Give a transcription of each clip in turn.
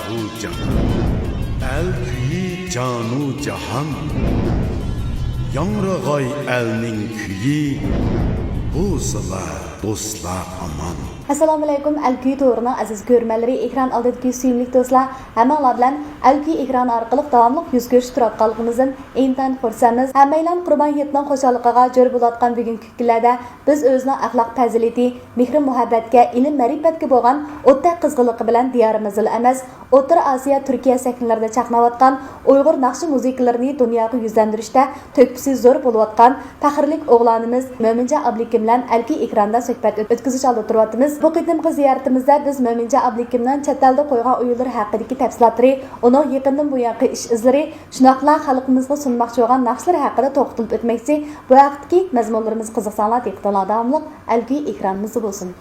bahu jahan el kuyi canu jahan yanrag'ay elning kuyi bu sizlar do'stlar aman. Assalomu alaykum Alkuy to'g'rining aziz ko'rmanlari, ekran oldidagi suyimli do'stlar, hammalar bilan Alkuy ekran orqali davomli yuz ko'rish turayotganligimizdan intan xursandmiz. Hammalar Qurbon hayitining xo'shaligiga jo'r bo'layotgan bugungi kunlarda biz o'zining axloq fazilati, mehr muhabbatga, ilm ma'rifatga bo'lgan o'ta qizg'inligi bilan diyorimiz emas, O'rta Osiyo, Turkiya sahnlarida chaqnayotgan Uyg'ur naqshi musiqalarini dunyoga yuzlantirishda to'kpisi zo'r bo'layotgan faxrlik o'g'lonimiz Mo'minjon Ablekim bilan Alkuy ekranda suhbat o'tkazish oldi turyapmiz. Bu qitimqi ziyoratimizda biz Mo'minjon Ablekimning chet elda qo'ygan o'yinlari haqidagi tafsilotlari, uning yaqindan bu yoqqa ish izlari, shunaqla xalqimizga sunmoqchi bo'lgan naqshlar haqida to'xtalib o'tmoqchi. Bu vaqtdagi mazmunlarimiz qiziqsanlar, diqqatlar davomli Alkuy ekranimizda bo'lsin.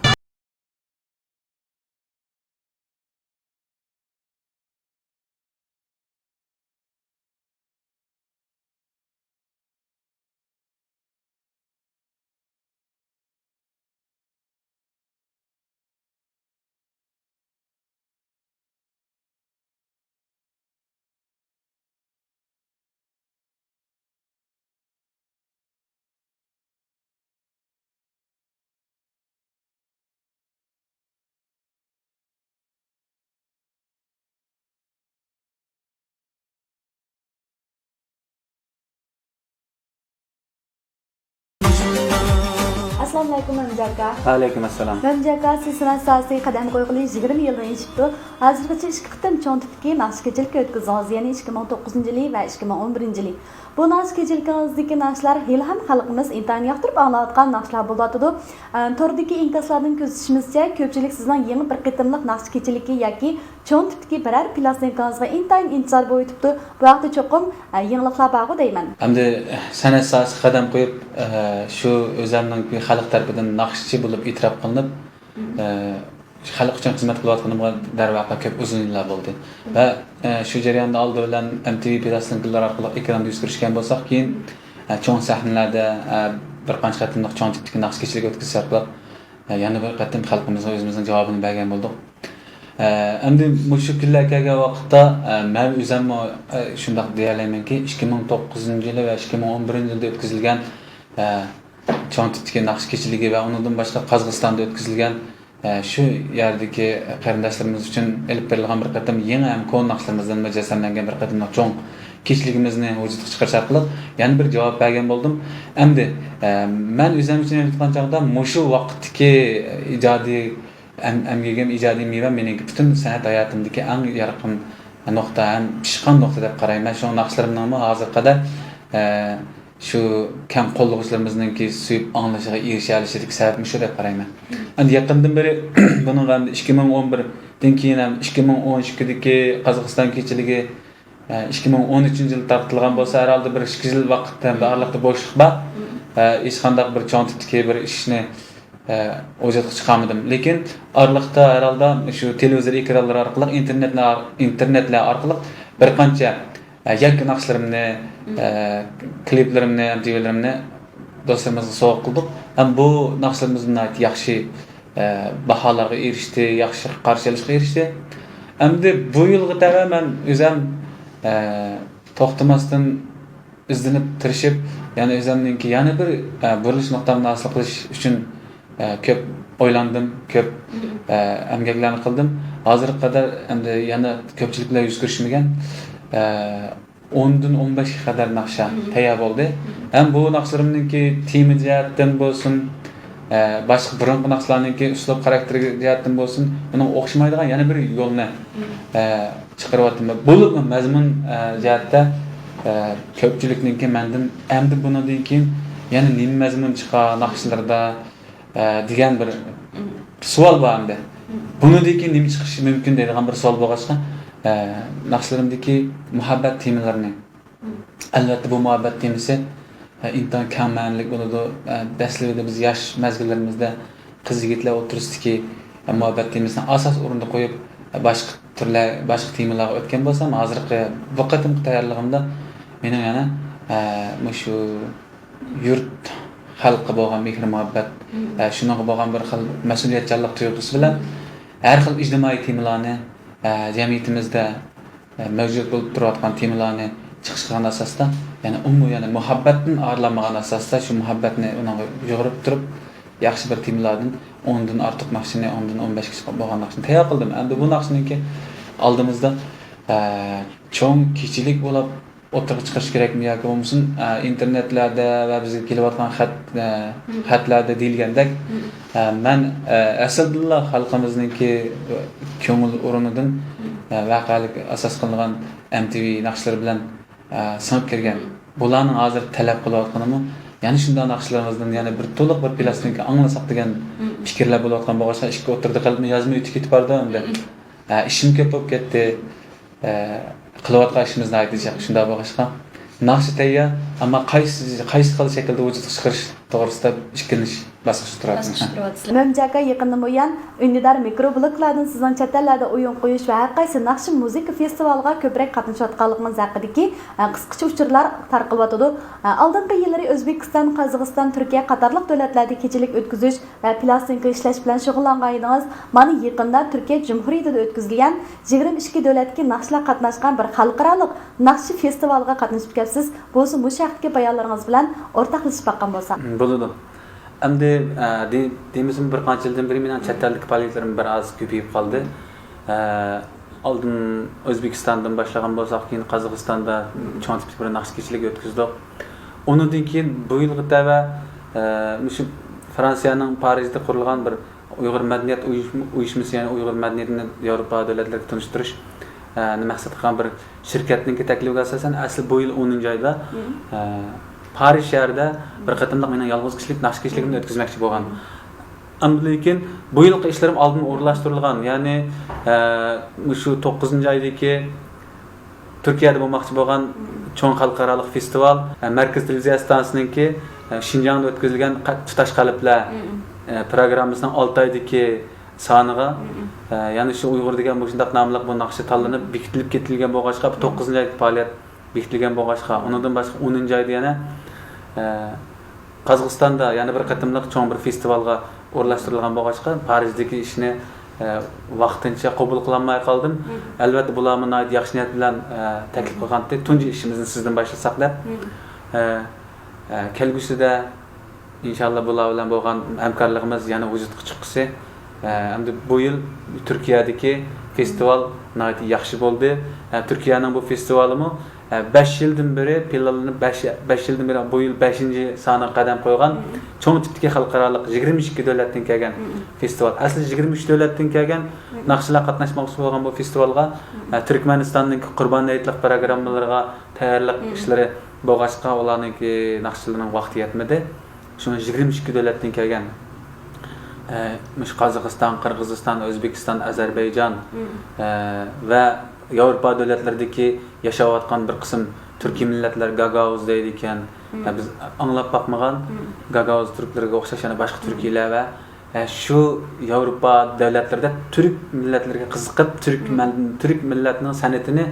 Assalomu alaykum Mo'minjon aka. Alaykum assalom. Mo'minjon aka, siz san'at qadam qo'yg'ili 20 yildan yetibdi. Hozirgacha 2 qitim cho'ntitki naqshkechilik o'tkazgansiz, ya'ni 2009-yil va 2011-yil. Bu naqshkechilikimizdagi naqshlar hali ham xalqimiz intayin yoqtirib anglayotgan naqshlar bo'lyotdi. Tordagi inkaslardan kuzatishimizcha, ko'pchilik sizning yangi bir qitimliq naqshkechilikka yoki cho'ntitki biror plastikangizga intayin intizor bo'yitibdi. Bu vaqtda cho'qim yangiliklar bor deyman. Hamda san'at sohasiga qadam qo'yib, shu o'zimning xalq tarafidan naqshchi bo'lib e'tirof qilinib, xalq uchun xizmat qilayotganimga darvaqa ko'p uzun yillar bo'ldi. Va shu jarayonda oldi bilan MTV plastinkalar orqali ekranda yuz ko'rishgan bo'lsak, keyin cho'ng sahnalarda bir qancha qatimliq cho'ng tipdagi naqshkechilik o'tkazish orqali yana bir qatim xalqimizga o'zimizning javobini bergan bo'ldik. Endi shu kunlar kelgan vaqtda men o'zim shunday deya olamanki, 2009-yil va 2011-yilda o'tkazilgan cho'ng tipdagi naqshkechiligi va undan boshqa Qozog'istonda o'tkazilgan shu yerdagi qarindoshlarimiz uchun elib berilgan bir qatim yangi ham ko'n naqshlarımizdan mujassamlangan bir qatim cho'ng kechligimizni vujudga chiqarish orqali yana bir javob bergan bo'ldim. Endi men o'zim uchun aytgan chog'da shu vaqtdagi ijodiy amgigim ijodiy meva mening butun san'at hayotimdagi eng yorqin nuqta, ham pishqan nuqta deb qarayman. Shu naqshlarımni hozir qadar shu kam qo'llovchilarimizninki suyib anglashiga erisha olishidagi sabab shu deb qarayman. Endi yaqindan beri buning ham 2011dan keyin ham 2012dagi Qozog'iston kechiligi 2013-yil tarqatilgan bo'lsa, herhalde bir 2 yil vaqtdan bog'liqda bo'shliq bor. Hech qanday bir cho'ntitdagi bir ishni o'jatga chiqarmadim. Lekin oraliqda herhalde shu televizor ekranlari orqali internetlar orqali bir qancha yakın naqshlarimni, kliplarimni, MTV'larimni do'stlarimizga sovg'a qildik. Ham bu naqshlarimizni yaxshi baholarga erishdi, yaxshi qarshilashga erishdi. Endi bu yilga tava men o'zim to'xtamasdan izlanib tirishib, ya'ni o'zimningki yana bir burilish nuqtamni hosil qilish uchun ko'p o'ylandim, ko'p emgaklarni qildim. Hozirga qadar endi yana ko'pchilik bilan yuz ko'rishmagan 10dan 15 kadar naqsha tayyor bo'ldi. Ham bu naqshlarımningki temi jihatdan bo'lsin, boshqa burungi naqshlarningki uslub xarakteri jihatdan bo'lsin, uning o'xshamaydigan yana bir yo'lni chiqaryapman. Bo'lib mazmun jihatda ko'pchilikningki mendan endi bundan keyin yana nima mazmun chiqar naqshlarda degan bir savol bor endi. Bundan keyin nima chiqishi mumkin deydigan bir savol bo'lg'achqa naqshlarımdaki muhabbat temalarini, albatta bu muhabbat temasi intan kam ma'nilik bo'ladi. Dastlabida biz yosh mazgillarimizda qiz yigitlar o'tirishdiki muhabbat temasini asos o'rinda qo'yib boshqa turlar, boshqa temalarga o'tgan bo'lsam, hozirgi bu qatimki tayyorligimda mening yana shu yurt xalqqa bo'lgan mehr muhabbat, shunga bo'lgan bir xil mas'uliyatchanlik tuyg'usi bilan har xil ijtimoiy temalarni jamiyatimizda mavjud bo'lib turayotgan temalarni chiqish qilgan asosda, ya'ni yani muhabbatdan arlanmagan asosda shu muhabbatni unga yo'g'irib turib, yaxshi bir temalardan 10 dan ortiq naqshini 10 dan 15 kishi bo'lgan naqshni tayyor qildim. Endi bu naqshniki oldimizda cho'ng kichilik bo'lib o'tirib chiqish kerakmi yoki bo'lmasin internetlarda va bizga kelayotgan xatlarda deyilgandek men aslida xalqimizningki ko'ngil o'rnidan vaqalik asos qilingan MTV naqshlari bilan singib kirgan. Bularning hozir talab qilayotganimi ya'ni shunday naqshlarımızdan yani bir to'liq bir plastinka anglasak degan fikrlar bo'layotgan bo'lsa ishga o'tirdi qilib yozmay o'tib ketib bordi endi. Ishim ko'p bo'lib ketdi. Qilayotgan ishimizni aytishaq shunday bo'lg'ashqa. Naqshi tayyor, ammo qaysi xil shaklda vujudga chiqarish to'g'risida ikkinish bosqich turadi. Mömjaka yaqindan buyon Undidar mikrobloglardan sizning chet ellarda o'yin qo'yish va har qaysi naqshi muzika festivaliga ko'proq qatnashayotganligingiz haqidagi qisqacha uchurlar tarqalyotdi. Oldingi yillari O'zbekiston, Qozog'iston, Turkiya qatorliq davlatlarda kechilik o'tkazish va plastinka ishlash bilan shug'ullangan edingiz. Mana yaqinda Turkiya Jumhuriyatida o'tkazilgan 22 davlatga naqshlar qatnashgan bir xalqaro naqshi festivaliga qatnashib kelsiz. Bo'lsa bu haqdagi bayonlaringiz bilan o'rtoqlashib baqqan bo'lsa. Bo'ladi. Endi deyimizmi bir qancha yildan beri men chet ellik faoliyatlarim biroz ko'payib qoldi. Oldin O'zbekistondan boshlagan bo'lsak, keyin Qozog'istonda cho'ng tip bir naqshchilik o'tkazdik. Undan keyin bu yilgi tava shu Fransiyaning Parijda qurilgan bir Uyg'ur madaniyat uyushmasi, ya'ni Uyg'ur madaniyatini Yevropa davlatlariga tanishtirish maqsad qilgan bir shirkatning taklifiga asosan asli bu yil 10 oyda Paris shahrida bir qatimliq mening yolg'iz kishilik naqshchiligimni o'tkazmoqchi bo'lgan. Ammo lekin bu yilgi ishlarim oldin o'rlashtirilgan. Ya'ni shu 9-oydagi Turkiyada bo'lmoqchi bo'lgan cho'ng xalqaro festival Markaz televiziya stansiyasiningki Xinjiangda o'tkazilgan tutash qalblar programmasining 6 oydagi soniga ya'ni shu Uyg'ur degan bu shundaq nomli bu naqshi tanlanib bekitilib ketilgan bo'lg'achqa 9-oylik faoliyat bekitilgan bo'lg'achqa undan boshqa 10-oyda yana Qozog'istonda yana bir qatimliq cho'ng bir festivalga o'rlashtirilgan bo'lg'achqa Parijdagi ishni vaqtincha qabul qilolmay qoldim. Albatta bularni yaxshi niyat bilan taklif qilganda tunji ishimizni sizdan boshlasak deb kelgusida inshaalloh bular bilan bo'lgan hamkorligimiz yana vujudga chiqsa endi bu yil Turkiyadagi festival nihoyatda yaxshi bo'ldi. Turkiyaning bu festivalimi 5 yildan beri planlanib 5 yildan beri bu yil 5-soniga qadam qo'ygan cho'ng tipdagi xalqaro 22 davlatdan kelgan festival. Asli 23 davlatdan kelgan naqshlar qatnashmoqchi bo'lgan bu festivalga Turkmanistonning Qurbon hayitlik programmalariga tayyorlik ishlari bo'lg'achqa ularning naqshlarining vaqti yetmadi. Shuni 22 davlatdan kelgan Qozog'iston, Qirg'iziston, O'zbekiston, Ozarbayjon va Yevropa davlatlaridagi yashayotgan bir qism turkiy millatlar Gagauz deydi ekan. Biz anglab bakmagan Gagauz turklarga o'xshash yana boshqa turkiylar va shu Yevropa davlatlarida turk millatlarga qiziqib, turk millatining san'atini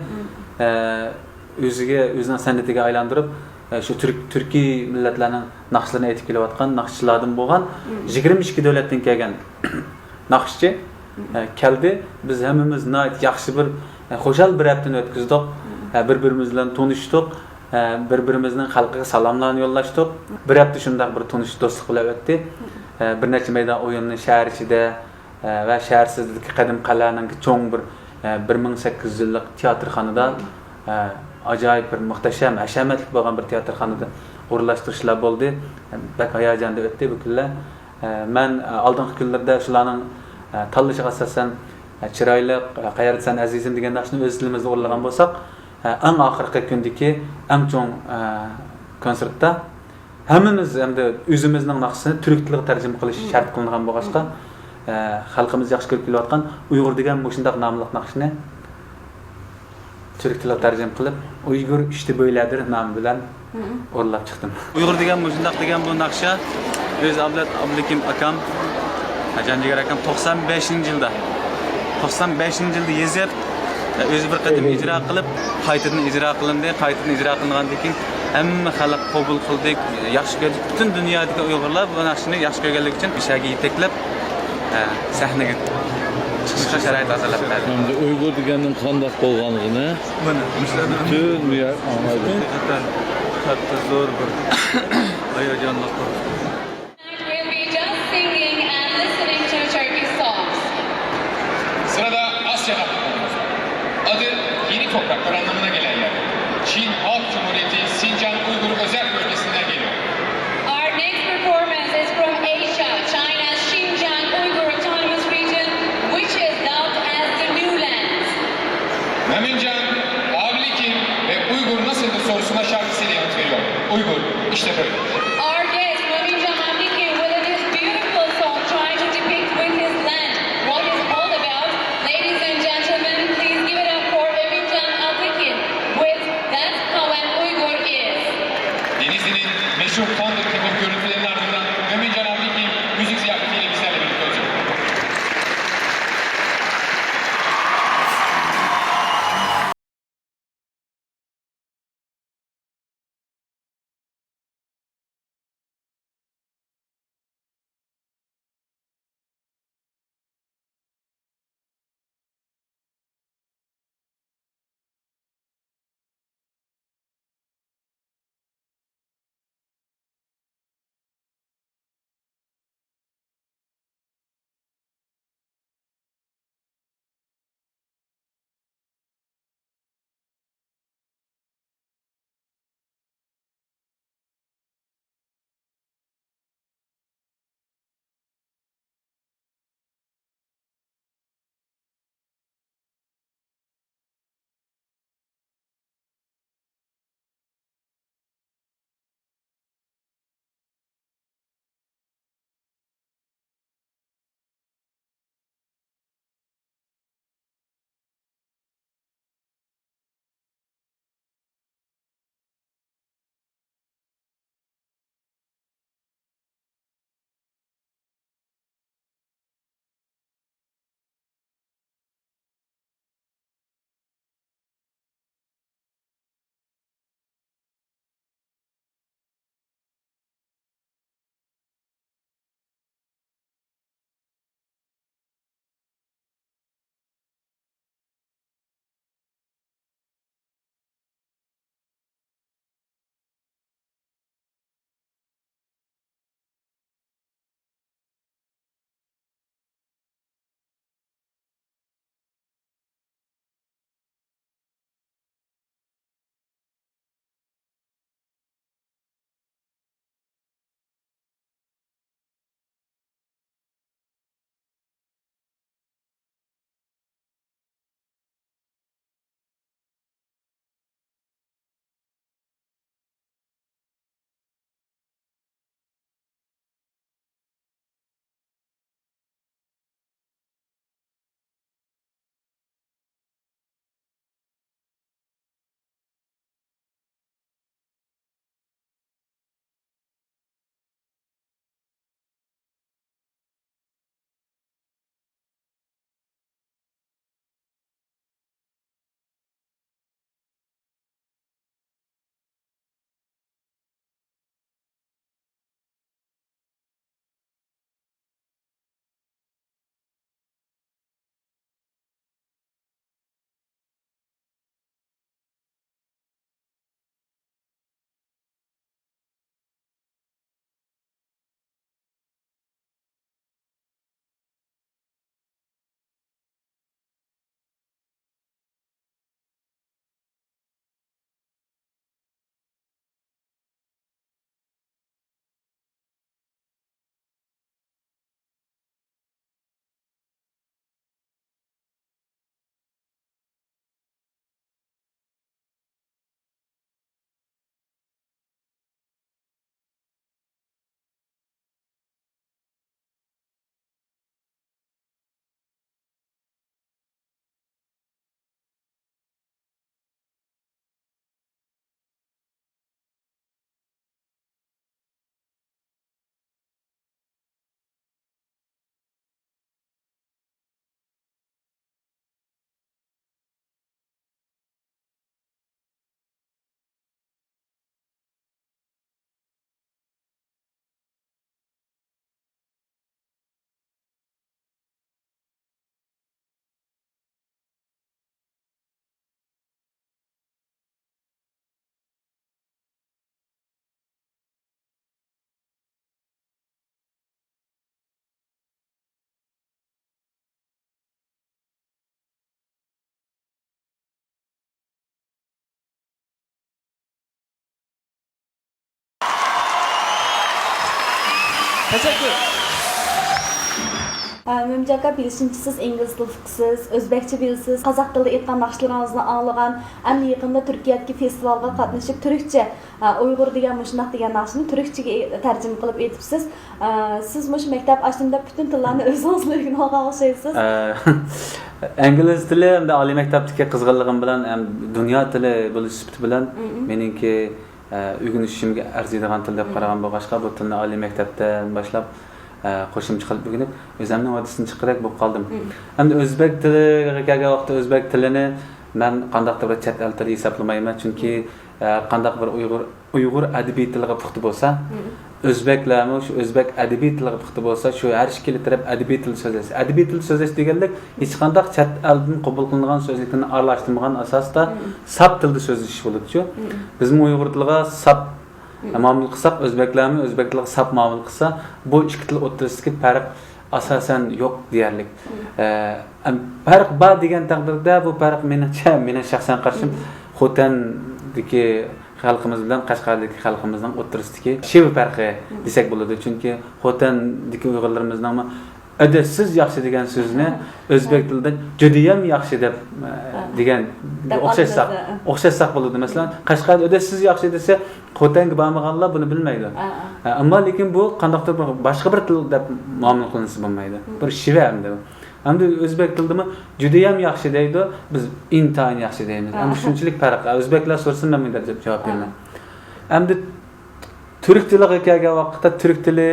o'zining san'atiga aylantirib shu turkiy millatlarning naqshlarini aytib kelayotgan naqshchilardan bo'lgan 22 davlatdan kelgan naqshchi keldi. Biz hammamiz yaxshi bir xo'shal bir haftani o'tkazdik. Bir-birimiz bilan tanishdik. Bir-birimizning xalqiga salomlarni yo'llashdik. Bir hafta shunday bir tanish do'stlik bilan o'tdi. Bir necha maydon o'yinni shahar ichida va shaharsizlik qadim qal'aning cho'ng bir 1800 yillik teatrxonada ajoyib bir muhtasham, hashamatli bo'lgan bir teatrxonada o'rlashtirishlar bo'ldi. Bak hayajonda o'tdi bu kunlar. Men oldingi kunlarda shularning tanlashiga asosan chiroyli qayersan azizim degan naqshni o'z tilimizda o'rlagan bo'lsak, eng oxirgi kundagi eng cho'ng konsertda hammamiz endi o'zimizning naqshini turk tiliga tarjima qilish shart qilingan bo'lg'achqa xalqimiz yaxshi ko'rib kelayotgan Uyg'ur degan bu shunday nomli naqshni turk tiliga tarjima qilib Uyg'ur ishti bo'yladir nomi bilan o'rlab chiqdim. Uyg'ur degan bu shunday degan bu naqsha o'z Abdulikim akam Janjigar akam 95-yilda 95-yilda yezib o'zi bir qatim ijro qilib qaytadan ijro qilindi. Qaytadan ijro qilingandan keyin hamma xalq qabul qildik. Yaxshi ko'rdik. Butun dunyodagi Uyg'urlar bu naqshni yaxshi ko'rganligi uchun ishaga yetaklab sahnaga chiqishga sharoit hazırlab berdi. Endi Uyg'ur deganning qandoq bo'lganligini Buni butun yer anlaydi. katta zo'r bir hayajonli We'll be just singing and listening to Turkish songs. Sırada Asya Halkı adı yeni topraklar anlamına gelen yer. Çin Halk Cumhuriyeti Sincan Uygur Özel Bölgesi'nden geliyor. Our next performance is from Asia, China's Xinjiang Uyghur Autonomous Region, which is dubbed as the New Lands. Memincan, abili kim ve Uygur nasıldı sorusuna şarkısıyla yanıt veriyor. Uygur, işte böyle. Our guest, Maminjan Abdiki, will in his beautiful song try to depict with his land what it's all about. Ladies and gentlemen, please give it up for Maminjan Abdiki with That's How an Uyghur Is. Denizli'nin meşhur Thunder Kibir görüntülerinin ardından Memincan Abdiki müzik ziyafetiyle bizlerle birlikte olacak. Teşekkür. Mümcaka bilişinci siz İngiliz tilisiz, Özbekçe bilsiz, Kazak tilida aytgan naqshlarınızı anlagan, hem yakında Türkiye'deki festivalga qatnashib Türkçe, Uyghur degan mushundoq degan naqshni Türkçe'ye tercüme qilib aytibsiz. Siz mush maktab ochganda bütün tillarni o'zingiz o'rganib olgan o'xshaysiz. İngiliz tili hem de Ali maktabdagi qizg'inligim bilan ham dunyo tili bo'lish sifati bilan meningki o'rganishimga arziydigan til deb qaragan bo'lg'achqa bu tilni Ali maktabdan boshlab qo'shimcha qilib o'rganib o'zimning odatini chiqarib bo'lib qoldim. Hamda o'zbek tiliga kelgan vaqtda o'zbek tilini men qandaqdir bir chet el tili hisoblamayman, chunki qandaq bir Uyg'ur adabiy tiliga puxta bo'lsa, o'zbeklarmi shu o'zbek adabiy tiliga puxta bo'lsa, shu har ikki taraf adabiy til so'zlash. Adabiy til so'zlash deganlik hech qandaq chet eldan qabul qilingan so'zliklarni aralashtirmagan asosda sap tilda so'zlash bo'ladi-ku. Bizning Uyg'ur tiliga sap muomala qilsak, o'zbeklarmi o'zbek tiliga sap muomala qilsa, bu ikki til o'rtasidagi farq asosan yo'q deyarlik. Farq bor degan taqdirda bu farq mening shaxsan qarashim Xotandagi xalqimiz bilan Qashqardagi xalqimizning o'rtasidagi shiv farqi desak bo'ladi. Chunki Xotandagi Uyg'urlarimizning adasiz yaxshi degan so'zni o'zbek tilida judayam yaxshi deb degan o'xshashsak bo'ladi. Masalan, Qashqarda adasiz yaxshi desa, Xotanga bormaganlar buni bilmaydi. Ammo lekin bu qandaqdir boshqa bir til deb muomala qilinsa bo'lmaydi. Bir shiva hamda. Hamda o'zbek tilida judayam yaxshi deydi, biz intayin yaxshi deymiz. Hamda shunchalik farq. O'zbeklar so'rasa men bunday deb javob beraman. Hamda turk tiliga kelgan vaqtda turk tili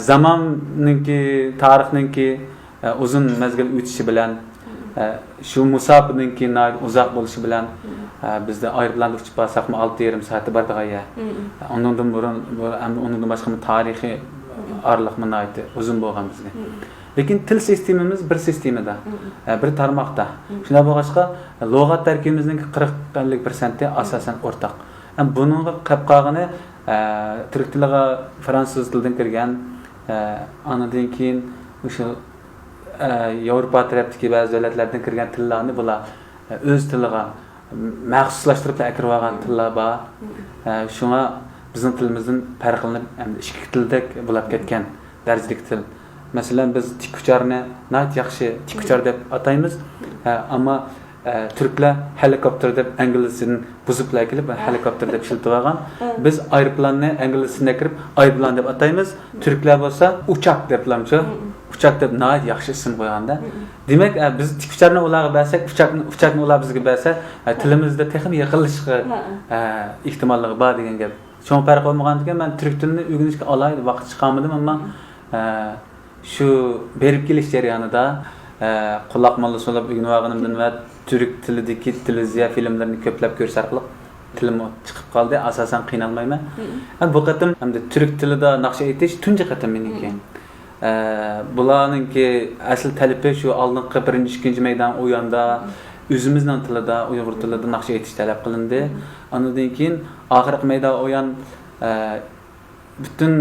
zamonninki, tarixninki uzun mezgil o'tishi bilan shu musofirninki uzoq bo'lishi bilan bizda aeroplanda uchib borsak 6,5 soatda bordiga. Undan burun undan boshqa tarixiy araliq nihoyatda uzun bo'lgan bizga. Lekin til sistemimiz bir sistemada, bir tarmoqda. Shunday bo'lg'achqa lug'at tarkibimizning 40-50% asosan o'rtaq. Buningga qilib qolgani turk tiliga fransuz tilidan kirgan, anadan keyin o'sha Yevropa tarafdagi ba'zi davlatlardan kirgan tillarni bular o'z tiliga maxsuslashtirib akirib olgan tillar bor. Shunga bizning tilimizdan farqlanib, ikki tildek bo'lib ketgan darajadagi til. Masalan, biz tikucharni nayt yaxshi tikuchar deb ataymiz, ammo turklar helikopter deb inglizini buziblar kelib helikopter deb ishlatib olgan. Biz aeroplanni inglizini kirib aeroplan deb ataymiz, turklar bo'lsa uchoq deblamchi. Uchoq deb nayt yaxshi ism qo'yganda. Demak, biz tikucharni ularga bersak, uchoqni ular bizga bersa, tilimizda texnik yaqinlashishga ehtimolligi bor degan gap. Cho'ng farq bo'lmagandan men turk tilini o'rganishga alohida vaqt chiqarmadim, ammo shu berib kelish jarayonida quloq molli so'lab o'rganib olganimdan va turk tilidagi televiziya filmlarini ko'plab ko'rish orqali tilim chiqib qoldi. Asosan qiynalmayman. Bu qatim hamda turk tilida naqsha aytish tunji qatim meniki. Bularninki asl talabi shu oldingi 1-2 maydon o'yanda o'zimizning tilida, Uyg'ur tilida naqsha aytish talab qilindi. Undan keyin oxirgi maydon o'yan butun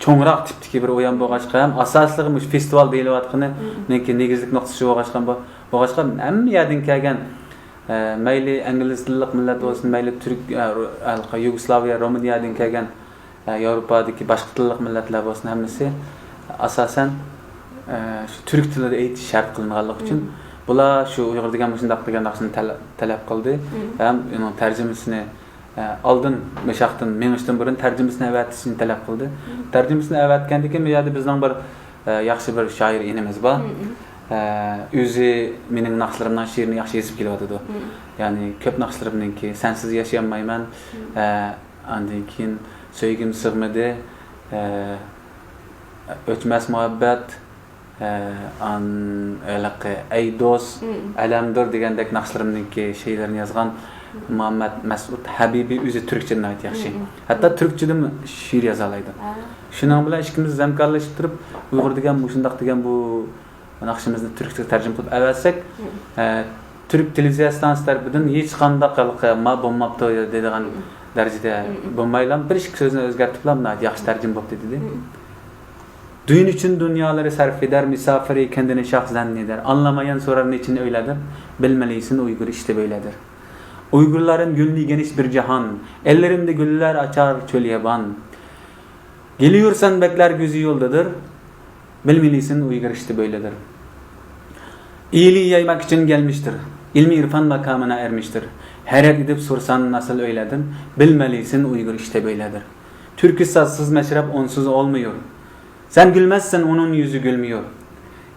cho'ngroq tipdagi bir o'yin bo'lg'achqa ham asosligi mush festival deyilayotgani menki negizlik nuqtasi bo'lg'achqa hamma yerdan kelgan mayli ingliz tilli millat bo'lsin, mayli turk, Yugoslaviya, Romaniyadan kelgan Yevropadagi boshqa tilli millatlar bo'lsin, hammasi asosan shu turk tilida aytish shart qilinganligi uchun bular shu Uyg'ur degan shunday qilgan narsani talab qildi. Ham uning tarjimasini oldin mashaqdan mengishdan burun tarjimasini avatishni talab qildi. Tarjimasini avatgandan keyin bu yerda bizning bir yaxshi bir shoir inimiz bor. O'zi mening naqshlarimdan she'rni yaxshi yozib kelyapti. Ya'ni ko'p naqshlarimningki sensiz yashayolmayman, andan keyin so'ygim sig'madi, o'chmas muhabbat, an alaqi ay do'st, alamdir degandek naqshlarimningki she'rlarni yozgan Muhammad Mas'ud Habibi o'zi turkchadan ayt yaxshi. Hatto turkchadan she'r yoza oladi. Shuning bilan ikkimiz hamkorlashib turib, Uyg'ur degan shundoq degan bu naqshimizni turkchaga tarjima qilib avatsak, turk televiziya stansiyasi tarafidan hech qanday qilma bo'lmabdi degan darajada bo'lmaylam. Bir ikki so'zni o'zgartirib, yaxshi tarjima bo'libdi dedi. Düğün için dünyaları sarf eder, misafiri kendini şah zanneder. Anlamayan sorar niçin öyledir. Bilmelisin Uygur işte böyledir. Uygurların gülü geniş bir cihan. Ellerinde güller açar çöl yaban. Geliyorsan bekler gözü yoldadır. Bilmelisin Uygur işte böyledir. İyiliği yaymak için gelmiştir. İlmi irfan makamına ermiştir. Hayret edip sorsan nasıl öyledir? Bilmelisin Uygur işte böyledir. Türkü sazsız meşrep onsuz olmuyor. Sen gülmezsen onun yüzü gülmüyor.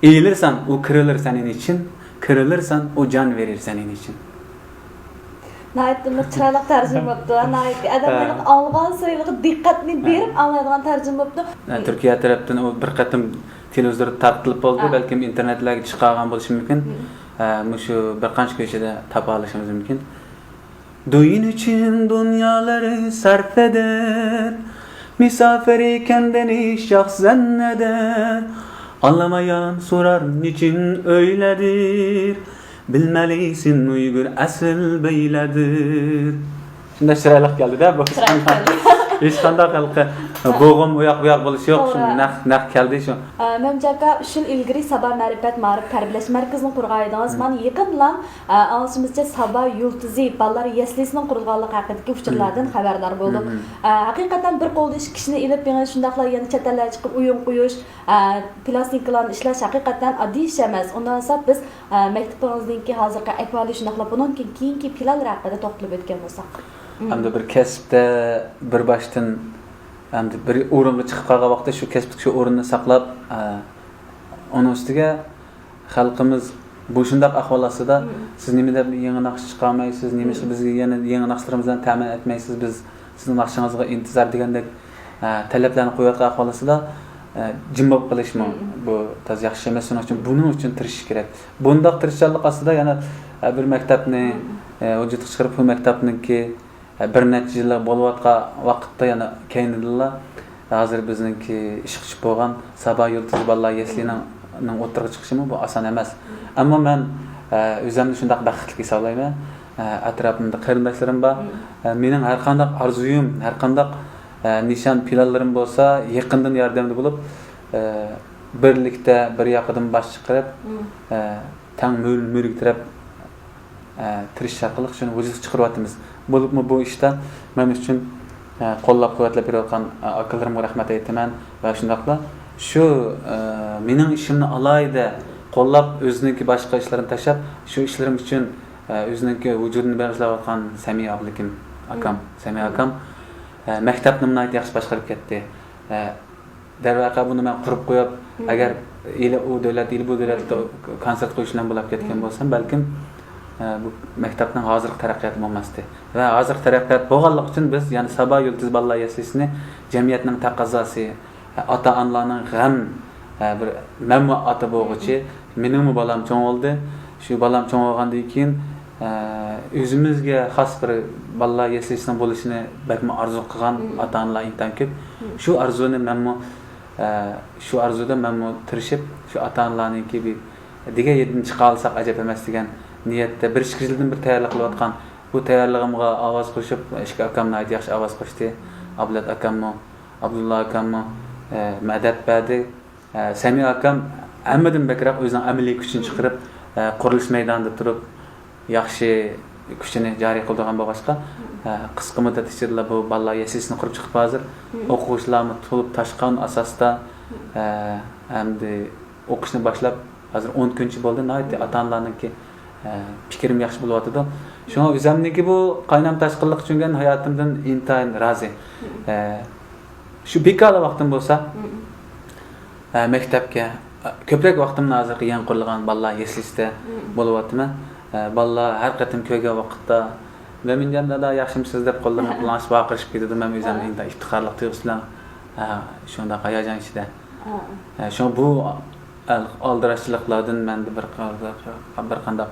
Eğilirsen o kırılır senin için. Kırılırsan o can verir senin için. Nayettimlik chiroyli tarjima bo'pti. Nayet adamlarning algan sirliga diqqatni berib anlaydigan tarjima bo'pti. Türkiye tarafından o bir qatım televizorda tarqatilib bo'ldi, balkim internetlarga chiqargan bo'lishi mumkin. Shu bir qancha köşede topa olishimiz mumkin. Doyun için dünyaları sarf eder, misafiri kendini şah zanneder. Anlamayan sorar niçin öyledir, bilmelisin Uygur asıl beyledir. Şimdi şiraylık geldi de bu. Hiç qanday xalqqa bo'g'im uyoq bo'lishi yo'q, shu naq keldi shu. Memce aka 3 yil ilgari Sabah Ma'rifat Ma'rif tarbiyalash markazini qurganidingiz. Men yaqin bilan alışımızca Sabah Yultuzi ballar yaslisining qurilganligi haqidagi uchurlardan xabardor bo'ldim. Haqiqatan bir qo'lda ish kishini ilib yana shundaqlar yana chetlarga chiqib o'yin qo'yish, plastinkalarni ishlash haqiqatan oddiy ish emas. Undan so'ng biz maktabimizningki hozirgi ahvoli shundaqlar bundan keyingi planlar haqida to'xtalib o'tgan bo'lsak. Hamda bir kasbda bir başdan hamda bir o'ringa chiqib qolgan vaqtda shu kasbni shu o'rinni saqlab, onun ustiga xalqimiz bu shundaq ahvol ostida siz nima deb yangi naqsh chiqarmaysiz, nima bizga yana yangi naqshlarimizni ta'min etmaysiz, biz sizning naqshingizga intizor degandek talablarni qo'yayotgan ahvol ostida jim bo'lib qolishmi bu tez yaxshi emas. Shuning uchun buning uchun tirishish kerak. Bundaq tirishchilik ostida yana bir maktabni vujudga chiqarib, bu maktabniki bir necha yillar bo'layotgan vaqtda yana keyindilar hozir bizningki ish chiqib bo'lgan Sabah Yultuz ballar yaslining o'tirib chiqishimi bu oson emas. Ammo men o'zimni shunday baxtli hisoblayman. Atrofimda qarindoshlarim bor. Mening har qanday orzuyim, har qanday nishon planlarim bo'lsa, yaqindan yordamda bo'lib, birlikda bir yoqdan bosh chiqarib, tang mo'riktirib tirish orqali shuni vujudga chiqaryapmiz. Bo'libmi bu ishda men uchun qo'llab-quvvatlab berayotgan akalarimga rahmat aytaman va shundaqla shu mening ishimni alayda qo'llab o'ziniki boshqa ishlarini tashlab shu ishlarim uchun o'ziniki vujudini bag'ishlayotgan Samiy akam maktabni nihoyat yaxshi boshqarib ketdi. Darvaqa buni men qurib qo'yib, agar u davlat bu davlatda konsert qo'yish bilan bo'lib ketgan bo'lsam, balkim bu maktabning hozirgi taraqqiyoti bo'lmasdi. Va hozirgi taraqqiyot bo'lganligi uchun biz, ya'ni Sabah Yultuz ballar yaslisini jamiyatning taqozosi, ota-onalarning g'am bir mamma ota bo'g'ichi, mening bolam cho'ng bo'ldi. Shu bolam cho'ng bo'lgandan keyin o'zimizga xos bir ballar yaslisining bo'lishini balki orzu qilgan ota-onalar intan ko'p. Shu arzuni shu arzuda men tirishib, shu ota-onalarniki bir diga yedin chiqa olsak ajab emas degan niyatda bir ikki yildan bir tayyorlik qilayotgan. Bu tayyorligimga ovoz qo'shib, ishga akamni yaxshi ovoz qo'shdi. Ablat akammi, Abdullah akammi, madad berdi. Samiy akam hammadan bakroq o'zining amaliy kuchini chiqarib, qurilish maydonida turib, yaxshi kuchini joriy qildigan bo'lg'achqa, qisqa muddat ichida bu ballar yasisini qurib chiqib hozir o'quvchilarni to'lib tashqan asosda hamda o'qishni boshlab hozir 10 kunchi bo'ldi. Nihoyatda ota-onalarniki fikrim yaxshi bo'lyapti. Shunga o'zimniki bu qaynam tashqinlik uchungan hayotimdan intayin rozi. Shu bekor vaqtim bo'lsa, maktabga ko'proq vaqtimni hozirgi yangi qurilgan ballar yaslisida bo'lyapti. Ballar har qatim ko'rgan vaqtda men dada yaxshimisiz deb qo'llarini qo'llanish vaqirishib ketdi. Men o'zimni inta iftixorlik tuyg'usi bilan shunda hayajon ichida. Shu bu aldirashchiliklardan menda bir qanday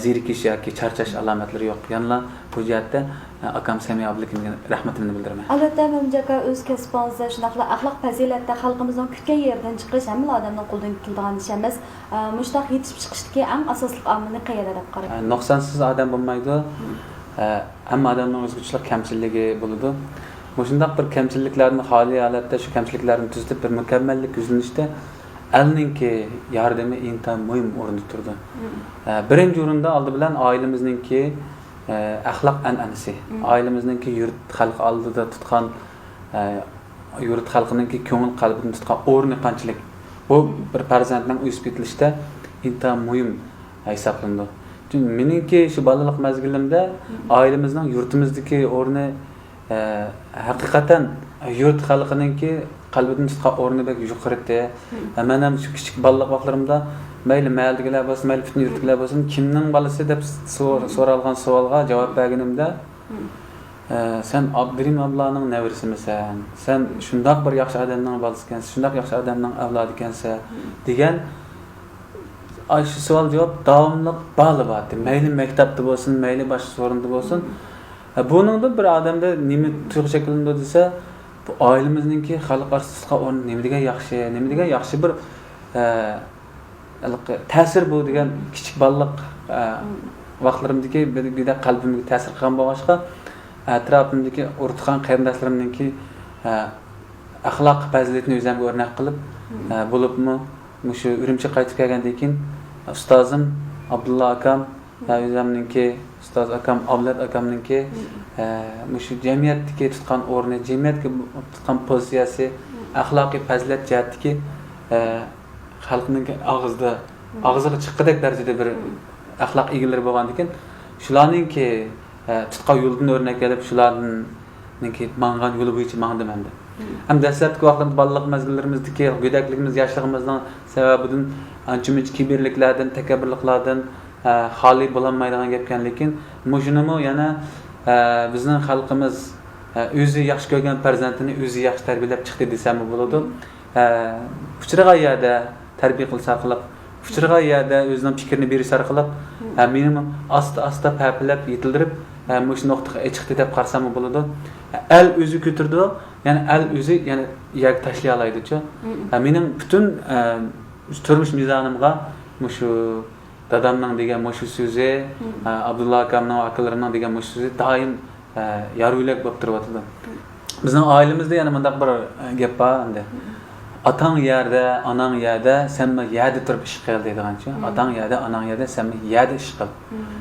zerikish yoki charchash alomatlari yo'q. Yana bu jihatda akam Samiy ablaga rahmatimni bildiraman. Albatta Memjaka o'z kasbingizda shunaqalar axloq fazilatda xalqimizning kutgan yerdan chiqish hamma odamning qo'lidan keladigan ish emas. Mushtaq yetishib chiqishdagi eng asosli omilni qayerda deb qaraysiz? Nuqsonsiz odam bo'lmaydi. Hamma odamning o'zgachilik kamchilligi bo'ladi. Bu shundaq bir kamchiliklarni xoli holatda shu kamchiliklarni tuzatib bir mukammallik yuzlanishda elninki yordami intan muhim o'rinda turdi. Birinchi o'rinda oldi bilan oilamizningki axloq an'anasi, oilamizningki yurt xalq oldida tutgan yurt xalqininki ko'ngil qalbini tutgan o'rni qanchalik. Bu bir farzandning o'sib ketilishda intayin muhim hisoblanadi. Chunki meningki shu balalik mazgilimda oilamizning yurtimizdagi o'rni haqiqatan yurt xalqininki qalbini tutgan o'rnidagi yuqorida. Men ham shu kichik balalik vaqtlarimda mayli mahaldagilar bo'lsin, mayli butun yurtdagilar bo'lsin, kimning balasi deb so'ralgan savolga javob berganimda sen Abdurim ablaning nevarasimisan, sen shundoq bir yaxshi odamning bolasi ekansan, shundoq yaxshi odamning avlodi ekansan degan shu savol javob davomli bo'lyapti. Mayli maktabda bo'lsin, mayli boshqa so'rinda bo'lsin. Buningda bir odamda nima tuyg'u shakllanadi desa, bu oilamizningki xalq orasida o'rni nima degan yaxshi bir ta'sir bu degan kichik balliq vaqtlarimdagi bir qalbimga ta'sir qilgan bo'lg'achqa atrofimdagi o'rtaqan qarindoshlarimningki axloq fazilatini o'zimga o'rnak qilib bo'libmi shu Urumchi qaytib kelgandan keyin ustozim Abdulla akam o'zimningki ustoz akam Avlod akamningki shu jamiyatdagi tutgan o'rni, jamiyatga tutgan pozitsiyasi, axloqiy fazilat jihatdagi xalqning og'ziga chiqqidek darajada bir axloq egalari bo'lgandan keyin shularningki tutgan yo'ldan o'rnak olib shularningki mang'an yo'li bo'yicha mangdim endi. Ham dastlabki vaqtlarda balalik mazgillarimizdagi go'dakligimiz, yoshligimizning sababidan ancha-muncha kiberliklardan, takabburliklardan xoli bo'lolmaydigan gapkan, lekin shunimi yana bizning xalqimiz o'zi yaxshi ko'rgan farzandini o'zi yaxshi tarbiyalab chiqdi desam bo'ladi. Uchirgan yerda tarbiya qilsa qilib, uchirgan yerda o'zining fikrini berish orqali meni asta papilab yetildirib shu nuqtaga chiqdi deb qarsam bo'ladi. El o'zi ko'tirdi, ya'ni el o'zi yana yerga tashlay oladi-chi. Mening butun turmush mizonimga shu dadamning degan shu so'zi, Abdulla akamning akalarining degan shu so'zi doim yarulak bo'lib turibdi. Bizning oilamizda yana bunday bir gap bor endi. Atang yerda, anang yerda, sen yerda turib ish qil deydigancha. Atang yerda, anang yerda, sen yerda ish qil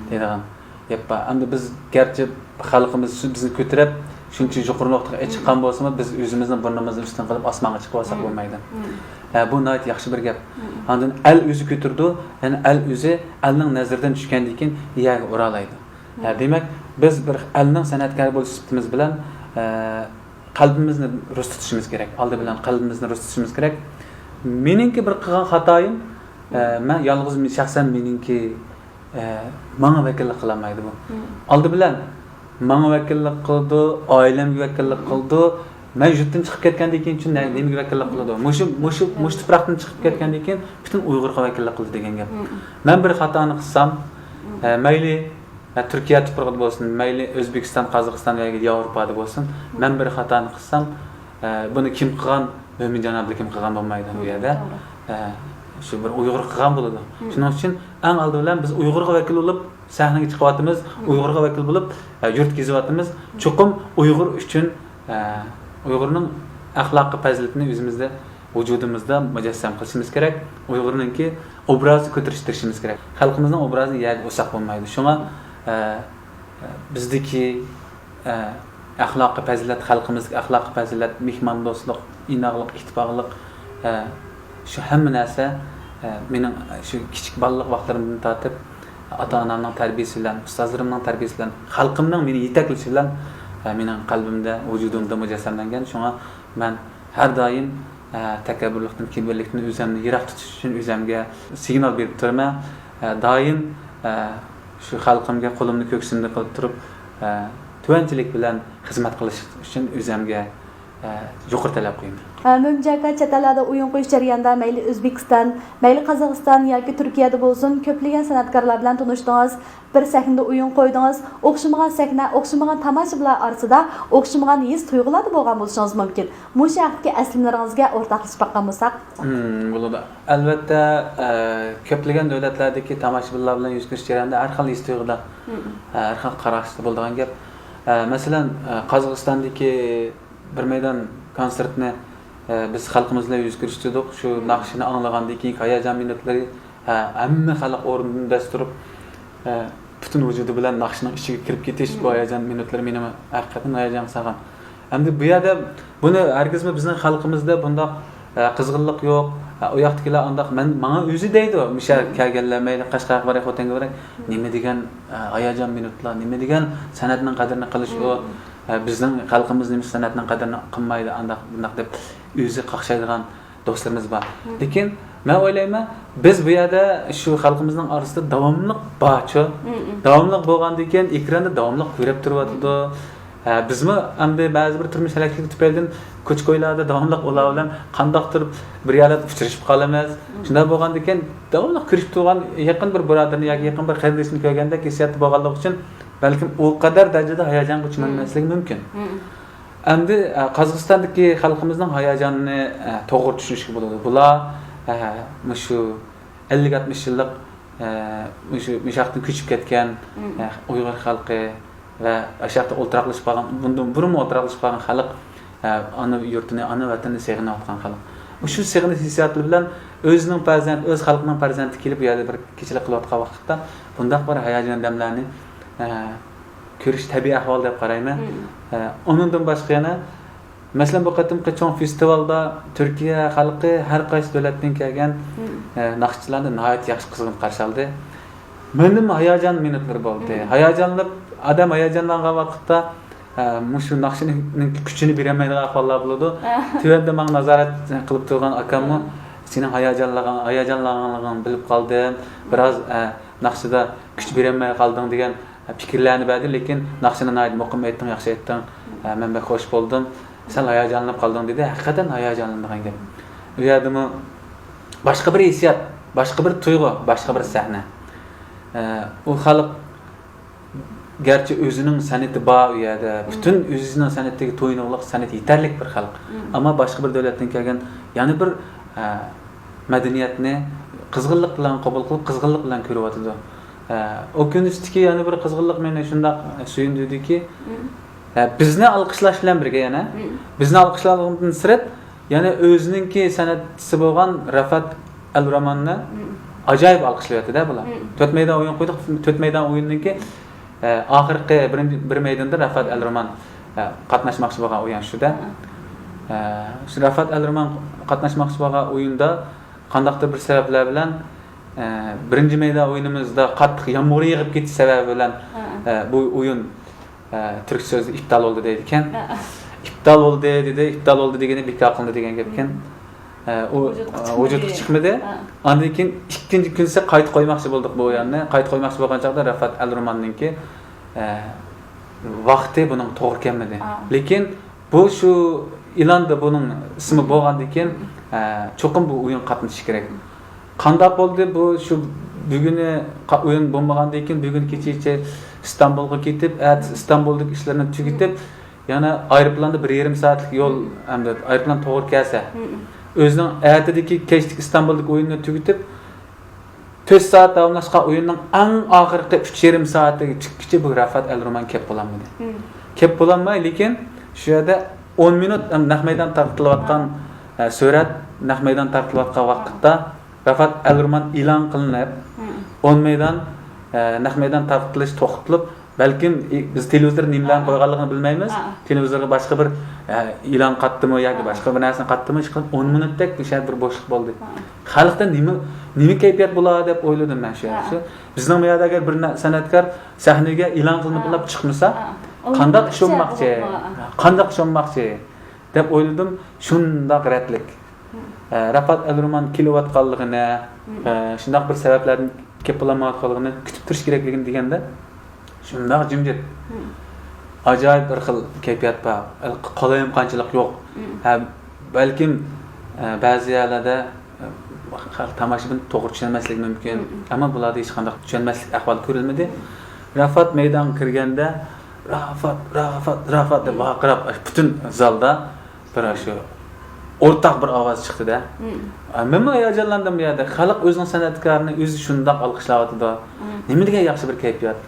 deydigan gap bor. Endi biz garchi xalqimiz bizni ko'tarib shuncha yuqori nuqtaga chiqqan bo'lsa-mu, biz o'zimizning burnimizni ustidan qilib osmonga chiqib olsak bo'lmaydi. Bu nihoyat yaxshi bir gap. Ondan el o'zi ko'tirdi, ya'ni el o'zi elning nazaridan tushgandan keyin yerga uralaydi. Demak, biz bir elning san'atkori bo'lish sifatimiz bilan qalbimizni rust tutishimiz kerak. Oldi bilan qalbimizni rust tutishimiz kerak. Meningki bir qilgan xatoyim, men yolg'iz shaxsan meningki menga vakillik qila olmaydi bu. Oldi bilan menga vakillik qildi, oilamga vakillik qildi. Men yurtdan chiqib ketgandan keyin chun nimaga vakillik qiladi? Mush tuproqdan chiqib ketgandan keyin butun Uyg'urga vakillik qildi degan gap. Men bir xatoni qilsam, mayli Turkiya tuprog'ida bo'lsin, mayli O'zbekiston, Qozog'iston yoki Yevropada bo'lsin, men bir xatoni qilsam, buni kim qilgan, mo'min janobli kim qilgan bo'lmaydi bu yerda. Shu bir Uyg'ur qilgan bo'ladi. Shuning uchun eng oldin bilan biz Uyg'urga vakil bo'lib sahnaga chiqyapmiz, Uyg'urga vakil bo'lib yurt kezyapmiz. Chuqum Uyg'ur uchun Uyg'urning axloqiy fazilatini o'zimizda, vujudimizda mujassam qilishimiz kerak. Uyg'urningki obrazini ko'tarishtirishimiz kerak. Xalqimizning obrazini yerga o'saq bo'lmaydi. Shunga bizdagi axloqiy fazilat, xalqimizning axloqiy fazilat, mehmondo'stlik, inoqlik, ittifoqlik shu hamma narsa mening shu kichik balalik vaqtlarimdan tortib ota-onamning tarbiyasi bilan, ustozlarimning tarbiyasi bilan, xalqimning meni yetaklashi bilan mening qalbimda, vujudimda mujassamlangan. Shunga men har doim takabburlikdan, kibrlikdan o'zimni yiroq tutish uchun o'zimga signal berib turaman. Doim shu xalqimga qo'limni ko'ksimda qilib turib, tuvanchilik bilan xizmat qilish uchun o'zimga yuqori talab qo'yaman. Mümcaka çatalarda oyun qo'yish jarayonida mayli O'zbekiston, mayli Qozog'iston yoki Turkiyada bo'lsin, ko'plagan san'atkorlar bilan tanishdingiz, bir sahnada oyun qo'ydingiz, o'xshamagan sahna, o'xshamagan tomoshabinlar orasida o'xshamagan his tuyg'ularda bo'lgan bo'lishingiz mumkin. Bu shaxtga aslimlaringizga o'rtoqlashib baqqan bo'lsak, bo'ladi. Albatta, ko'plagan davlatlardagi tomoshabinlar bilan yuz ko'rish jarayonida har xil his tuyg'ular, har xil qarashlar bo'lgan gap. Masalan, Qozog'istondagi bir maydon konsertni biz xalqimizla yuz ko'rishdik. Shu naqshini anglagandan keyin hayajon minutlari hamma xalq o'rnida turib butun vujudi bilan naqshning ichiga kirib ketish bu hayajon minutlari meni haqiqatan hayajon solgan. Hamda bu yerda buni hargizmi bizning xalqimizda bundoq qizg'inlik yo'q. U yoqdagilar undaq menga o'zi deydi, misha kelganlar mayli Qashqarga boray, Xotanga boray, nima degan hayajon minutlar, nima degan san'atning qadrini qilish u bizning xalqimiz nima san'atning qadrini qilmaydi, undaq deb o'zi qaqshaydigan do'stlarimiz bor. Lekin men o'ylayman, biz bu yerda shu xalqimizning orasida davomli borchi, davomli bo'lgandan keyin ekranda davomli ko'rib turyapti. Bizmi endi ba'zi bir turmush halakligi tufaylidan ko'ch-ko'ylarda davomli ular bilan qandoqdir bir yerda uchrashib qolamiz. Shunday bo'lgandan keyin davomli ko'rishib turgan yaqin bir birodarni yoki yaqin bir qarindoshni ko'rganda hissiyati bo'lganligi uchun balkim u qadar darajada hayajonga uchmasligi mumkin. Endi Qozog'istondagi xalqimizning hayajonini to'g'ri tushunishga bo'ladi. Bular shu 50-60 yillik shu mishaqdan ko'chib ketgan Uyg'ur xalqi va ashaqda o'ltiraqlashib qolgan, bundan burun o'ltiraqlashib qolgan xalq, ana yurtini, ana vatanini seg'inayotgan xalq. Shu seg'inish hissiyati bilan o'zining farzandi, o'z xalqining farzandi kelib bu yerda bir kechilik qilayotgan vaqtda bundaq bir hayajon damlarni ko'rish tabiiy ahvol deb qarayman. Undan boshqa yana masalan bu qatimqi cho'ng festivalda Turkiya xalqi har qaysi davlatdan kelgan naqshchilarni nihoyat yaxshi qizg'in qarshi oldi. Mening hayajon minutlar bo'ldi. Hayajonlanib adam hayajonlangan vaqtda shu naqshning kuchini bermaydigan ahvollar bo'ladi. Tuvanda men nazorat qilib turgan akamni sening hayajonlanganligini bilib qoldim. Biroz naqshida kuch bermay qolding degan fikrlarni berdi, lekin naqshini nihoyat muqim aytding, yaxshi aytding. Men bek xush bo'ldim. Sen hayajonlanib qolding dedi. Haqiqatan hayajonlangan gap. U yerdami boshqa bir hissiyat, boshqa bir tuyg'u, boshqa bir sahna. U xalq garchi o'zining san'ati bor u yerda, butun o'zining san'atiga to'yinliq san'at yetarlik bir xalq. Ammo boshqa bir davlatdan kelgan yana bir madaniyatni qizg'inlik bilan qabul qilib, qizg'inlik bilan ko'ryapti. O kundagi yana bir qizg'inlik meni shunday suyundiki, bizni alqishlash bilan birga yana bizni alqishlashdan sirat yana o'zininki san'atchisi bo'lgan Rafat Al-Romanni ajoyib alqishlayapti-da bular. 4 maydon o'yin qo'ydik. 4 maydon o'yinninki oxirgi bir maydonda Rafat Al-Roman qatnashmoqchi bo'lgan o'yin shuda. Shu Rafat Al-Roman qatnashmoqchi bo'lgan o'yinda qandaqdir bir sabablar bilan birinchi maydon o'yinimizda qattiq yomg'ir yig'ib ketish sababi bilan bu o'yin turk so'zi iptal bo'ldi deydi ekan. Iptal bo'ldi dedi, iptal bo'ldi degani bekor qilindi degan gap ekan. O vujudga chiqmadi. Ondan keyin ikkinchi kunsa qayta qo'ymoqchi bo'ldik bu o'yinni. Qayta qo'ymoqchi bo'lgan chaqda Rafat Al-Romanninki vaqti buning to'g'ri kelmadi. Lekin bu shu ilonda buning ismi bo'lgandan keyin cho'qim bu o'yin qatnashishi kerak. Qanday bo'ldi bu shu buguni o'yin bo'lmagandan keyin bugun kecha İstanbulga ketib, İstanbuldagi ishlarni tugatib, yana aeroplanda 1,5 soatlik yo'l, hamda aeroplan to'g'ri kelsa, o'zining ertadagi kechlik İstanbuldagi o'yinni tugatib, 4 soat davomlashgan o'yinning eng oxirgi 3,5 soatdagi chiqkichi bu Rafat Al-Roman kep bo'lanmadi. Kep bo'lanmay, lekin shu yerda 10 minut naq maydon tartilayotgan surat, naq maydon tartilayotgan vaqtda Rafat Al-Roman e'lon qilinib, 10 maydon naq maydon tartilish to'xtatilib, balkim biz televizor nimalarni qo'yganligini bilmaymiz. Televizorga boshqa bir e'lon qatdimi yoki boshqa bir narsani qatdimi, 10 minutdek o'sha bir bo'shliq bo'ldi. Xalqda nima kayfiyat bo'ladi deb o'yladim men shu. Bizning bu yerda agar bir san'atkor sahnaga e'lon qilinib chiqmasa, qanday ishonmoqchi deb o'yladim. Shunday g'aratlik. Rafat Al-Roman kelayotganligini, shunday bir sabablardan kelib qolmayotganligini kutib turish kerakligini deganda, shunday jimjit. Ajoyib bir xil kayfiyat bor. Qolayim qanchalik yo'q. Balkim ba'zi yerlarda tomoshabin to'g'ri tushunmasligi mumkin, ammo bularda hech qanday tushunmaslik ahvol ko'rilmadi. Rafat maydonga kirganda Rafat deb baqirib, butun zalda bir shu o'rtaq bir ovoz chiqdi-da. Men hayajonlandim bu yerda. Xalq o'zining san'atkorini o'zi shunday olqishlayotdi. Nima degan yaxshi bir kayfiyat.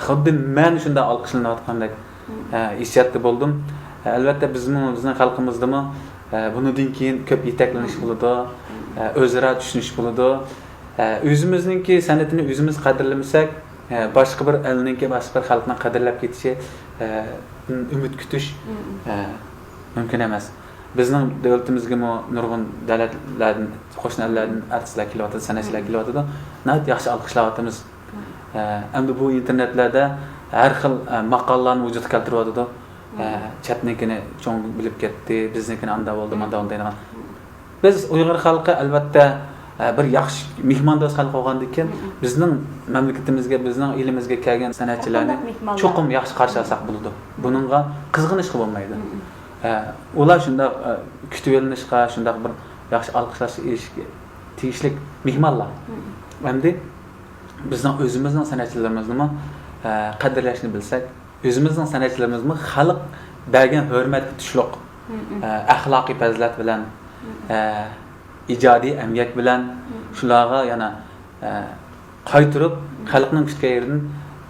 Xuddi men shunday olqishlanayotgandek hissiyatda bo'ldim. Albatta bizning xalqimizdami bundan keyin ko'p yetaklanish bo'ladi, o'zaro tushunish bo'ladi. O'zimizningki san'atini o'zimiz qadrlamasak, boshqa bir elninki, boshqa bir xalqni qadrlab ketishi ümid kutish mumkin emas. Bizning davlatimizga nurg'un davlatlardan, qo'shni ellardan artistlar kelyapti, san'atchilar kelyapti. Nayt yaxshi alqishlayapmiz. Endi bu internetlarda har xil maqollarni vujudga keltiryapti. Chatnikini cho'ng bilib ketdi, biznikini anda bo'ldi, manda bo'ldi degan. Biz Uyg'ur xalqi albatta bir yaxshi mehmondo'st xalq bo'lgandan keyin bizning mamlakatimizga, bizning elimizga kelgan san'atchilarni cho'qim yaxshi qarshi olsak bo'ladi. Buningga qizg'inish bo'lmaydi. Ular shunda kutib olinishga, shunda bir yaxshi alqishlash tegishli mehmonlar. Endi bizning o'zimizning san'atchilarimizni qadrlashni bilsak, o'zimizning san'atchilarimizni xalq bergan hurmatga tushliq, axloqiy fazilat bilan, ijodiy amgak bilan shularga yana qaytirib xalqning kutgan yeridan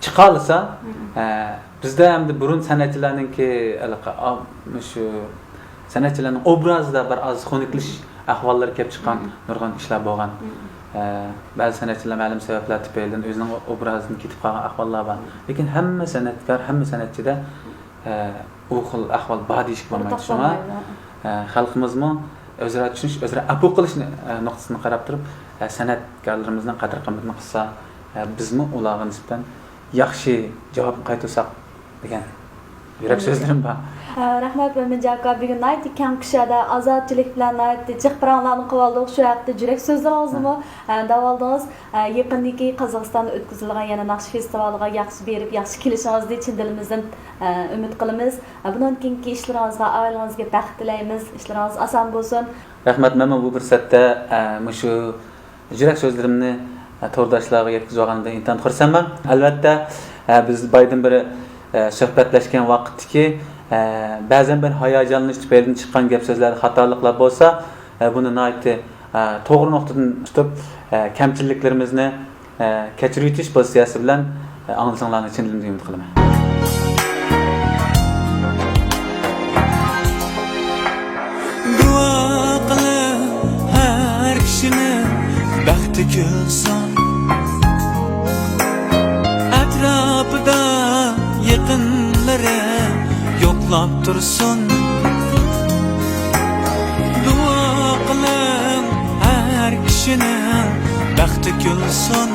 chiqa olsa, bizda hamda burun san'atchilarningki shu san'atchilarning obrazida bir oz xunuklish ahvollari kelib chiqqan nurg'un ishlar bo'lgan. Ba'zi san'atchilar ma'lum sabablar tufaylidan o'zining obrazini ketib qolgan ahvollar bor. Lekin hamma san'atkor, hamma san'atchida u xil ahvol bor deyish bo'lmaydi. Shunga xalqimizmi o'zaro tushunish, o'zaro apu qilish nuqtasini qarab turib, san'atkorlarimizning qadr-qimmatini qilsa, bizmi ularga nisbatan yaxshi javob qaytarsak degan yurak so'zlarim bor. Rahmat Minjaka, bugun nayt kang kishada ozodchilik bilan nayt jiqpiranlarni qivoldik. Shu haqda yurak so'zlaringizni davaldingiz. Yaqindagi Qozog'istonda o'tkazilgan yana Naqsh festivaliga yaxshi berib, yaxshi kelishingizni chin dilimizdan umid qilamiz. Bundan keyingi ishlaringizga, oilangizga baxt tilaymiz. Ishlaringiz oson bo'lsin. Rahmat, men bu fursatda shu yurak so'zlarimni to'rdoshlarga yetkazib olganimdan intan xursandman. Albatta biz baydan beri suhbatlashgan vaqtdagi ba'zan bir hayajonlanib tufayli chiqqan gap so'zlar xatoliklar bo'lsa, buni naytni to'g'ri nuqtadan tutib, kamchiliklarimizni kechirib o'tish pozitsiyasi bilan anglasanglarni chin dilimdan umid qilaman. Duo qilib har kishini baxti kelsin. Atrofida yaqinlari yo'qlab tursin. Duo qiling har kishini baxti kelsin.